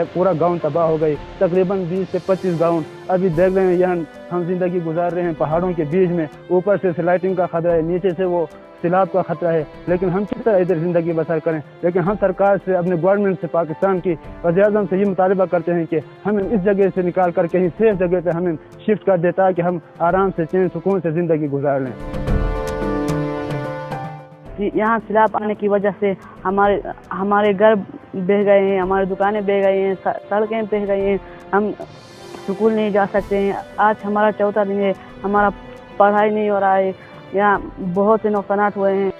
पूरा गांव तबाह हो गई। तकरीबन 20 से 25 गांव अभी देख रहे हैं यहाँ हम जिंदगी गुजार रहे हैं पहाड़ों के बीच में। ऊपर से स्लाइडिंग का खतरा है, नीचे से वो सैलाब का खतरा है, लेकिन हम किस तरह इधर जिंदगी बसर करें। लेकिन हम सरकार से, अपने गवर्नमेंट से, पाकिस्तान की वज़ीर-ए-आज़म से ये मुतालबा करते हैं कि हमें इस जगह से निकाल कर कहीं सेफ जगह पे हमें शिफ्ट कर देता है कि हम आराम से चैन सुकून से जिंदगी गुजार लें। यहाँ सैलाब आने की वजह से हमारे घर बह गए हैं, हमारी दुकानें बह गई हैं, सड़कें बह गई हैं, हम स्कूल नहीं जा सकते हैं। आज हमारा चौथा दिन है, हमारा पढ़ाई नहीं हो रहा है। यहाँ बहुत से नुकसान हुए हैं।